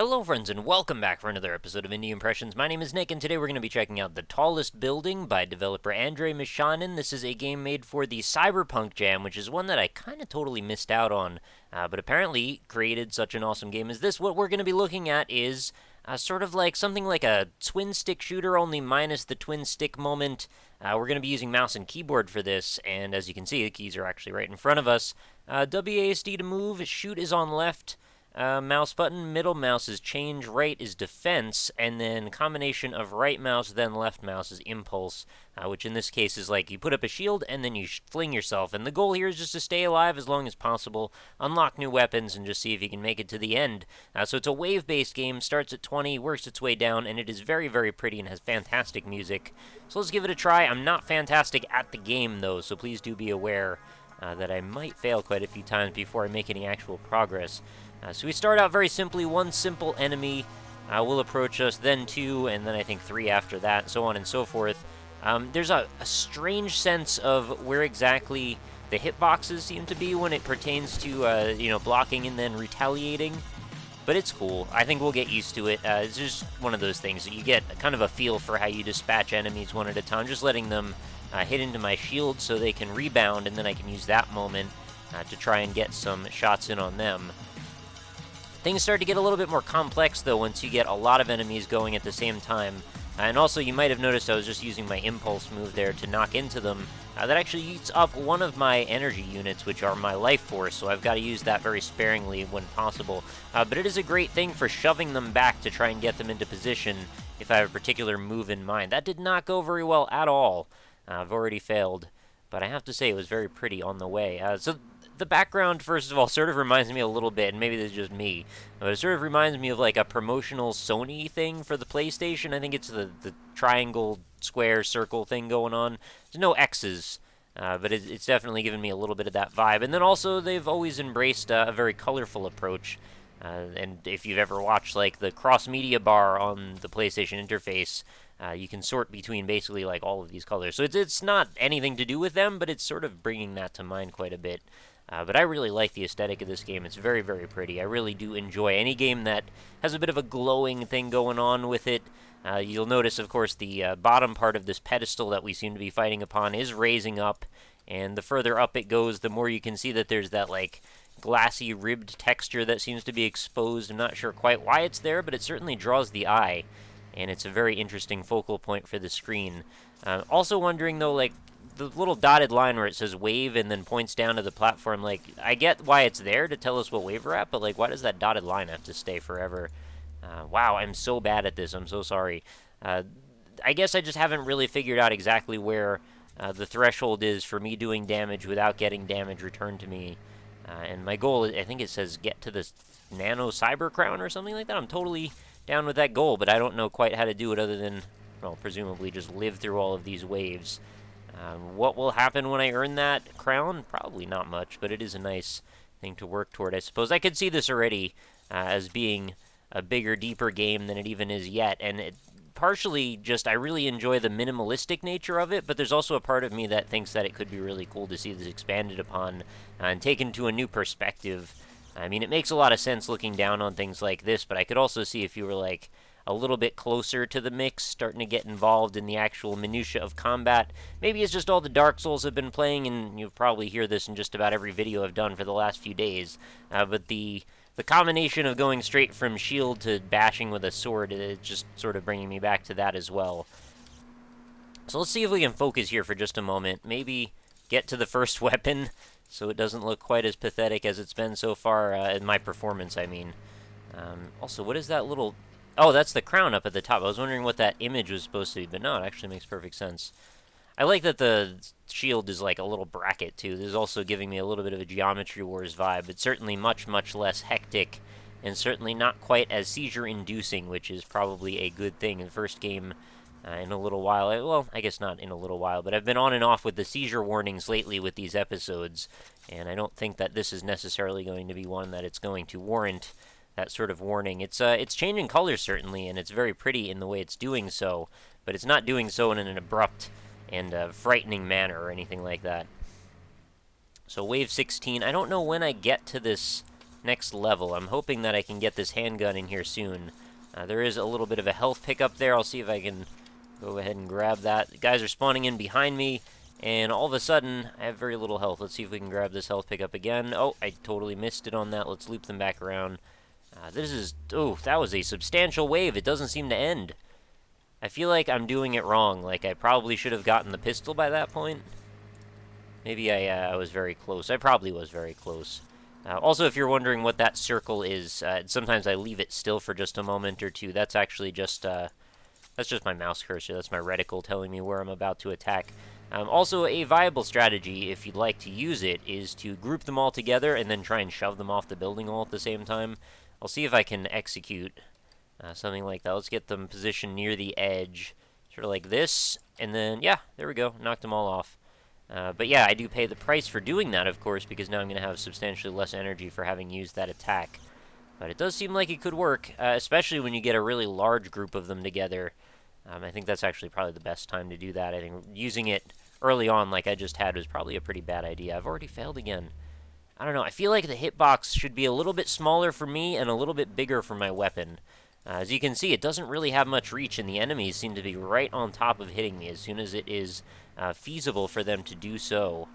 Hello friends and welcome back for another episode of Indie Impressions. My name is Nick and today we're going to be checking out The Tallest Building by developer Andrei Mishanin. This is a game made for the Cyberpunk Jam, which is one that I kind of totally missed out on, but apparently created such an awesome game as this. What we're going to be looking at is sort of like something like a twin stick shooter, only minus the twin stick moment. We're going to be using mouse and keyboard for this, and as you can see, the keys are actually right in front of us. WASD to move, shoot is on left. Mouse button, middle mouse is change, right is defense, and then combination of right mouse then left mouse is impulse, which in this case is like you put up a shield and then you fling yourself. And the goal here is just to stay alive as long as possible, unlock new weapons, and just see if you can make it to the end. So it's a wave-based game, starts at 20, works its way down, and it is very, very pretty and has fantastic music. So let's give it a try. I'm not fantastic at the game though, so please do be aware that I might fail quite a few times before I make any actual progress. So we start out very simply, one simple enemy will approach us, then two, and then I think three after that, so on and so forth. There's a strange sense of where exactly the hitboxes seem to be when it pertains to, blocking and then retaliating. But it's cool. I think we'll get used to it. It's just one of those things that you get kind of a feel for how you dispatch enemies one at a time, just letting them hit into my shield so they can rebound, and then I can use that moment to try and get some shots in on them. Things start to get a little bit more complex, though, once you get a lot of enemies going at the same time. And also, you might have noticed I was just using my impulse move there to knock into them. That actually eats up one of my energy units, which are my life force, so I've got to use that very sparingly when possible. But it is a great thing for shoving them back to try and get them into position if I have a particular move in mind. That did not go very well at all. I've already failed, but I have to say it was very pretty on the way. So the background, first of all, sort of reminds me a little bit, and maybe this is just me, but it sort of reminds me of like a promotional Sony thing for the PlayStation. I think it's the triangle, square, circle thing going on. There's no X's, but it's definitely given me a little bit of that vibe. And then also, they've always embraced a very colorful approach. And if you've ever watched like the cross-media bar on the PlayStation interface, you can sort between basically like all of these colors. So it's not anything to do with them, but it's sort of bringing that to mind quite a bit. But I really like the aesthetic of this game. It's very, very pretty. I really do enjoy any game that has a bit of a glowing thing going on with it. You'll notice, of course, the bottom part of this pedestal that we seem to be fighting upon is raising up. And the further up it goes, the more you can see that there's that, like, glassy, ribbed texture that seems to be exposed. I'm not sure quite why it's there, but it certainly draws the eye. And it's a very interesting focal point for the screen. Also wondering, though, like, the little dotted line where it says wave and then points down to the platform, like, I get why it's there to tell us what wave we're at, but, like, why does that dotted line have to stay forever? Wow, I'm so bad at this. I'm so sorry. I guess I just haven't really figured out exactly where the threshold is for me doing damage without getting damage returned to me. And my goal, I think it says get to the nano cyber crown or something like that. I'm totally down with that goal, but I don't know quite how to do it other than, well, presumably just live through all of these waves. What will happen when I earn that crown? Probably not much, but it is a nice thing to work toward, I suppose. I could see this already as being a bigger, deeper game than it even is yet, and it partially just, I really enjoy the minimalistic nature of it, but there's also a part of me that thinks that it could be really cool to see this expanded upon and taken to a new perspective. I mean, it makes a lot of sense looking down on things like this, but I could also see if you were, like, a little bit closer to the mix, starting to get involved in the actual minutia of combat. Maybe it's just all the Dark Souls I've been playing, and you'll probably hear this in just about every video I've done for the last few days. But the combination of going straight from shield to bashing with a sword is just sort of bringing me back to that as well. So let's see if we can focus here for just a moment. Maybe get to the first weapon so it doesn't look quite as pathetic as it's been so far, in my performance, I mean. Also, what is that little... Oh, that's the crown up at the top. I was wondering what that image was supposed to be, but no, it actually makes perfect sense. I like that the shield is like a little bracket, too. This is also giving me a little bit of a Geometry Wars vibe. It's certainly much, much less hectic, and certainly not quite as seizure-inducing, which is probably a good thing. In the first game, in a little while, well, I guess not in a little while, but I've been on and off with the seizure warnings lately with these episodes, and I don't think that this is necessarily going to be one that it's going to warrant that sort of warning. It's changing colors, certainly, and it's very pretty in the way it's doing so, but it's not doing so in an abrupt and frightening manner or anything like that. So wave 16, I don't know when I get to this next level. I'm hoping that I can get this handgun in here soon. There is a little bit of a health pickup there. I'll see if I can go ahead and grab that. The guys are spawning in behind me, and all of a sudden, I have very little health. Let's see if we can grab this health pickup again. Oh, I totally missed it on that. Let's loop them back around. That was a substantial wave. It doesn't seem to end. I feel like I'm doing it wrong. Like, I probably should have gotten the pistol by that point. Maybe I was very close. I probably was very close. Also, if you're wondering what that circle is, sometimes I leave it still for just a moment or two. That's actually just, that's just my mouse cursor. That's my reticle telling me where I'm about to attack. Also, a viable strategy, if you'd like to use it, is to group them all together and then try and shove them off the building all at the same time. I'll see if I can execute something like that. Let's get them positioned near the edge, sort of like this, and then, yeah, there we go. Knocked them all off. But yeah, I do pay the price for doing that, of course, because now I'm going to have substantially less energy for having used that attack. But it does seem like it could work, especially when you get a really large group of them together. I think that's actually probably the best time to do that. I think using it early on, like I just had, was probably a pretty bad idea. I've already failed again. I don't know. I feel like the hitbox should be a little bit smaller for me and a little bit bigger for my weapon. As you can see, it doesn't really have much reach, and the enemies seem to be right on top of hitting me as soon as it is feasible for them to do so.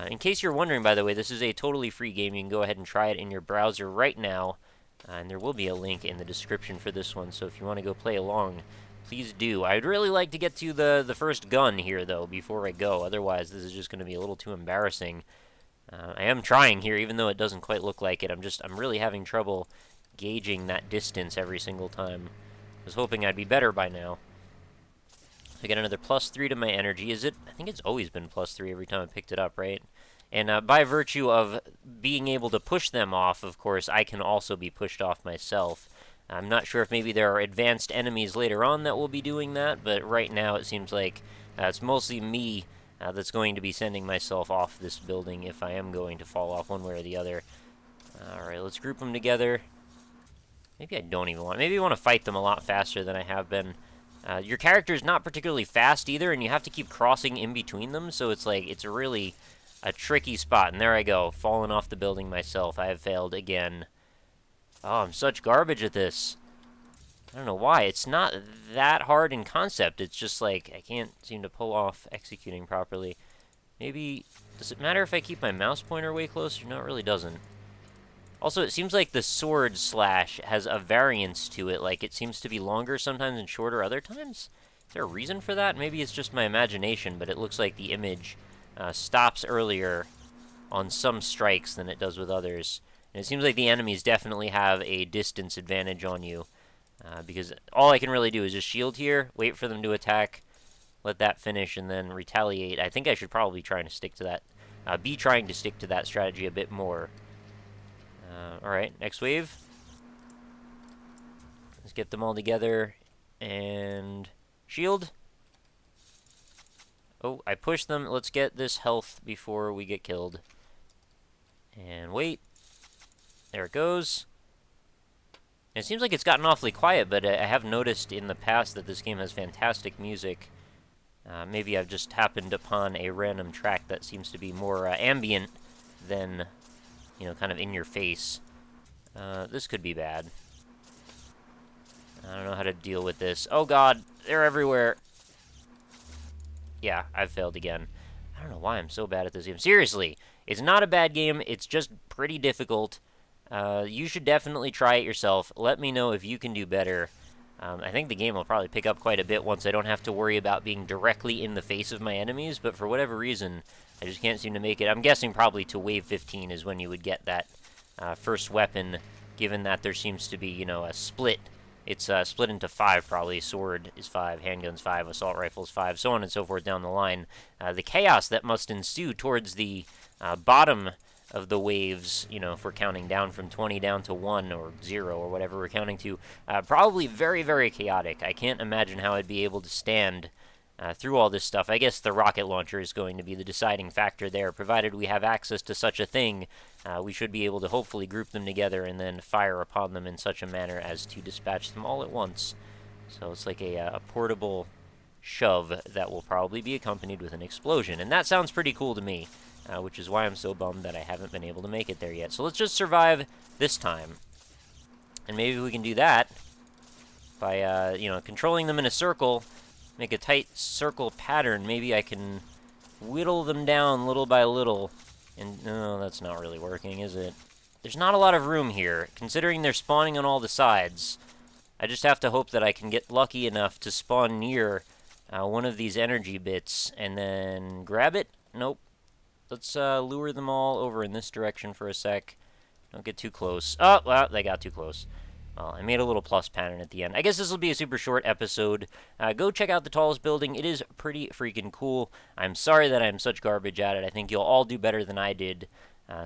In case you're wondering, by the way, this is a totally free game. You can go ahead and try it in your browser right now, and there will be a link in the description for this one, so if you want to go play along, please do. I'd really like to get to the first gun here, though, before I go. Otherwise, this is just going to be a little too embarrassing. I am trying here, even though it doesn't quite look like it. I'm really having trouble gauging that distance every single time. I was hoping I'd be better by now. I get another +3 to my energy. I think it's always been +3 every time I picked it up, right? And by virtue of being able to push them off, of course, I can also be pushed off myself. I'm not sure if maybe there are advanced enemies later on that will be doing that, but right now it seems like it's mostly me that's going to be sending myself off this building if I am going to fall off one way or the other. Alright, let's group them together. Maybe I don't even want... Maybe I want to fight them a lot faster than I have been. Your character's not particularly fast either, and you have to keep crossing in between them, so it's like, it's really a tricky spot. And there I go, falling off the building myself. I have failed again. Oh, I'm such garbage at this. I don't know why. It's not that hard in concept. It's just like, I can't seem to pull off executing properly. Maybe, does it matter if I keep my mouse pointer way closer? No, it really doesn't. Also, it seems like the sword slash has a variance to it. Like, it seems to be longer sometimes and shorter other times. Is there a reason for that? Maybe it's just my imagination, but it looks like the image stops earlier on some strikes than it does with others. And it seems like the enemies definitely have a distance advantage on you. Because all I can really do is just shield here, wait for them to attack, let that finish, and then retaliate. I think I should probably try to stick to that. Be trying to stick to that strategy a bit more. Alright, next wave. Let's get them all together. And shield. Oh, I pushed them. Let's get this health before we get killed. And wait. There it goes. And it seems like it's gotten awfully quiet, but I have noticed in the past that this game has fantastic music. Maybe I've just happened upon a random track that seems to be more ambient than, you know, kind of in your face. This could be bad. I don't know how to deal with this. Oh god, they're everywhere. Yeah, I've failed again. I don't know why I'm so bad at this game. Seriously, it's not a bad game, it's just pretty difficult. You should definitely try it yourself. Let me know if you can do better. I think the game will probably pick up quite a bit once I don't have to worry about being directly in the face of my enemies, but for whatever reason, I just can't seem to make it. I'm guessing probably to wave 15 is when you would get that first weapon, given that there seems to be, you know, a split. It's split into 5, probably. Sword is 5, handgun's 5, assault rifle's 5, so on and so forth down the line. The chaos that must ensue towards the bottom of the waves, you know, if we're counting down from 20 down to 1 or 0 or whatever we're counting to, probably very, very chaotic. I can't imagine how I'd be able to stand through all this stuff. I guess the rocket launcher is going to be the deciding factor there. Provided we have access to such a thing, we should be able to hopefully group them together and then fire upon them in such a manner as to dispatch them all at once. So it's like a portable shove that will probably be accompanied with an explosion, and that sounds pretty cool to me. which is why I'm so bummed that I haven't been able to make it there yet. So let's just survive this time. And maybe we can do that by, controlling them in a circle, make a tight circle pattern. Maybe I can whittle them down little by little. And no, that's not really working, is it? There's not a lot of room here, considering they're spawning on all the sides. I just have to hope that I can get lucky enough to spawn near one of these energy bits and then grab it. Nope. Let's lure them all over in this direction for a sec. Don't get too close. Oh, well, they got too close. Well, I made a little plus pattern at the end. I guess this will be a super short episode. Go check out the tallest building. It is pretty freaking cool. I'm sorry that I'm such garbage at it. I think you'll all do better than I did.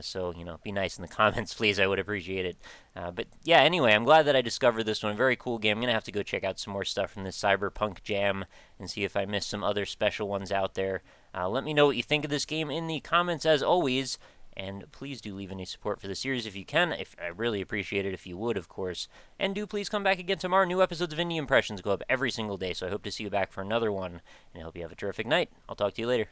So, be nice in the comments, please. I would appreciate it. But, yeah, anyway, I'm glad that I discovered this one. Very cool game. I'm going to have to go check out some more stuff from this Cyberpunk Jam and see if I missed some other special ones out there. Let me know what you think of this game in the comments, as always. And please do leave any support for the series if you can. I really appreciate it if you would, of course. And do please come back again tomorrow. New episodes of Indie Impressions go up every single day, so I hope to see you back for another one. And I hope you have a terrific night. I'll talk to you later.